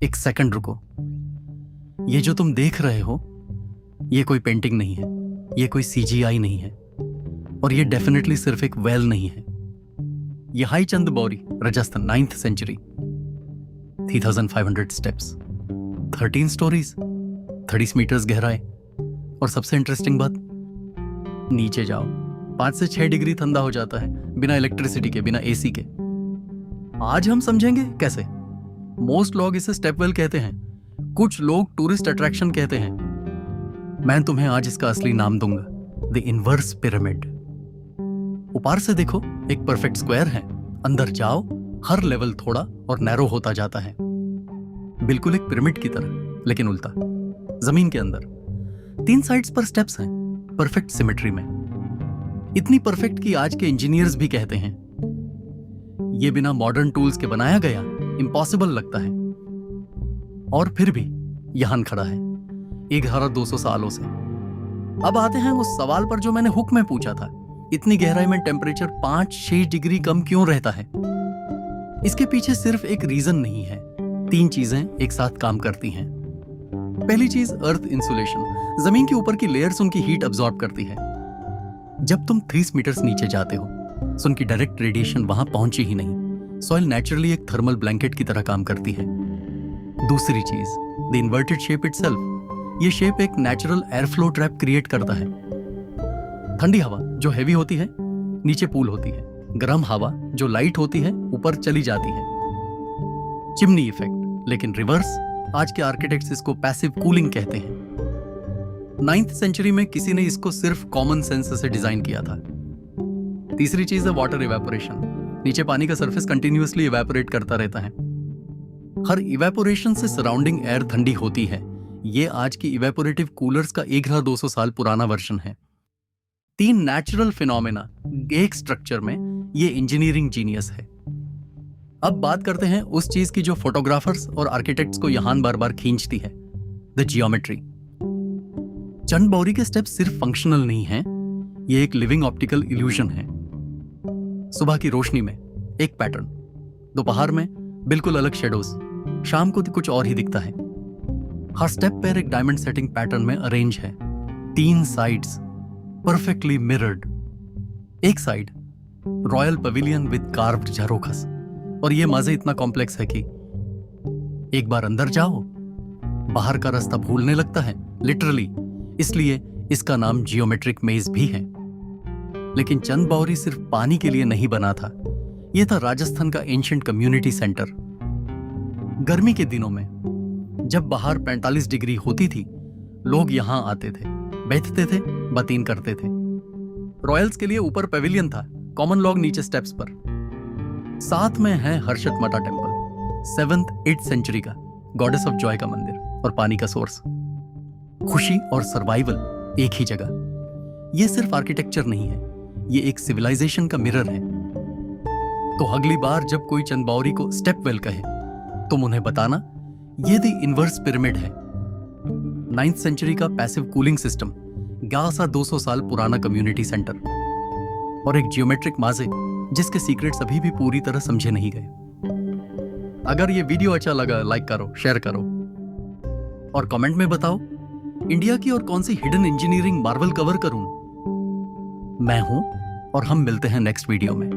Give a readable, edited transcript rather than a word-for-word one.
एक सेकंड रुको। ये जो तुम देख रहे हो, ये कोई पेंटिंग नहीं है, ये कोई सीजीआई नहीं है, और ये डेफिनेटली सिर्फ एक वेल नहीं है। ये हाई Chand Baori, Rajasthan, 9th century, 3500 steps, 13 stories, 30 metres गहराई, और सबसे इंटरेस्टिंग बात, नीचे जाओ 5 से 6 डिग्री ठंडा हो जाता है, बिना इलेक्ट्रिसिटी के, बिना एसी के। आज हम समझेंगे कैसे। मोस्ट लोग इसे स्टेप वेल कहते हैं, कुछ लोग टूरिस्ट अट्रैक्शन कहते हैं। मैं तुम्हें आज इसका असली नाम दूंगा, द इनवर्स पिरामिड। ऊपर से देखो, एक परफेक्ट स्क्वायर है, अंदर जाओ, हर लेवल थोड़ा और नैरो होता जाता है, बिल्कुल एक पिरामिड की तरह, लेकिन उल्टा, जमीन के अंदर। 3 साइड्स पर स्टेप्स हैं, परफेक्ट सिमेट्री में, इतनी परफेक्ट कि आज के इंजीनियर्स भी कहते हैं ये बिना मॉडर्न टूल्स के बनाया गया इम्पॉसिबल लगता है, और फिर भी यहां खड़ा है 1200 सालों से। अब आते हैं उस सवाल पर जो मैंने हुक में पूछा था, इतनी गहराई में टेम्परेचर 5-6 डिग्री कम क्यों रहता है? इसके पीछे सिर्फ एक रीजन नहीं है, 3 चीजें एक साथ काम करती हैं। पहली चीज, अर्थ इंसुलेशन। जमीन के ऊपर की लेयर्स उनकी हीट अब्सॉर्ब करती है। जब तुम 30 मीटर्स नीचे जाते हो, तो उनकी डायरेक्ट रेडिएशन वहां पहुंची ही नहीं। सॉइल नेचुरली एक थर्मल ब्लैंकेट की तरह काम करती है। दूसरी चीज, द इन्वर्टेड शेप इटसेल्फ। ये शेप एक natural air flow trap create करता है। ठंडी हवा जो हैवी होती है नीचे पूल होती है, गर्म हवा जो लाइट होती है ऊपर चली जाती है। चिमनी इफेक्ट, लेकिन रिवर्स। आज के आर्किटेक्ट्स इसको पैसिव कूलिंग कहते हैं। 9th सेंचुरी में किसी ने इसको सिर्फ कॉमन सेंस से डिजाइन किया था। तीसरी चीज है वाटर इवेपोरेशन। नीचे पानी का सरफेस कंटिन्यूअसली इवेपोरेट करता रहता है। हर इवेपोरेशन से सराउंडिंग एयर ठंडी होती है। ये आज की इवेपोरेटिव कूलर्स का 1200 साल पुराना वर्जन है। 3 नेचुरल फिनोमेना एक स्ट्रक्चर में, ये इंजीनियरिंग जीनियस है। अब बात करते हैं उस चीज की जो फोटोग्राफर्स और आर्किटेक्ट्स को यहां बार बार खींचती है, द जियोमेट्री। चंद बौरी के स्टेप्स सिर्फ फंक्शनल नहीं हैं, ये एक लिविंग ऑप्टिकल इल्यूजन है। सुबह की रोशनी में एक पैटर्न, दोपहर में बिल्कुल अलग शेडोज, शाम को कुछ और ही दिखता है। हर स्टेप पर एक डायमंड सेटिंग पैटर्न में अरेंज है। 3 साइड्स परफेक्टली मिरर्ड। एक side royal pavilion with carved jharokhas, और ये मजे इतना कॉम्प्लेक्स है कि एक बार अंदर जाओ, बाहर का रास्ता भूलने लगता है, लिटरली। इसलिए इसका नाम जियोमेट्रिक मेज भी है। लेकिन चंद बौरी सिर्फ पानी के लिए नहीं बना था, यह था राजस्थान का एंशिएंट कम्युनिटी सेंटर। गर्मी के दिनों में जब बाहर 45 डिग्री होती थी, लोग यहां आते थे, बैठते थे, बातें करते थे। रॉयल्स के लिए ऊपर पेविलियन था, कॉमन लोग नीचे स्टेप्स पर। साथ में है हर्षद मटा टेम्पल, 7th-8th सेंचुरी का गॉडेस ऑफ जॉय का मंदिर और पानी का सोर्स। खुशी और सर्वाइवल एक ही जगह। यह सिर्फ आर्किटेक्चर नहीं है, यह एक सिविलाइजेशन का मिरर है। तो अगली बार जब कोई चंद बौरी को स्टेप वेल कहे, तुम उन्हें बताना यह द इनवर्स पिरामिड है। 9th सेंचुरी का पैसिव कूलिंग सिस्टम, 200 साल पुराना कम्युनिटी सेंटर, और एक जियोमेट्रिक माजे जिसके सीक्रेट्स अभी भी पूरी तरह समझे नहीं गए। अगर ये वीडियो अच्छा लगा, लाइक करो, शेयर करो, और कमेंट में बताओ इंडिया की और कौन सी हिडन इंजीनियरिंग मार्वल कवर करूं। मैं हूं, और हम मिलते हैं नेक्स्ट वीडियो में।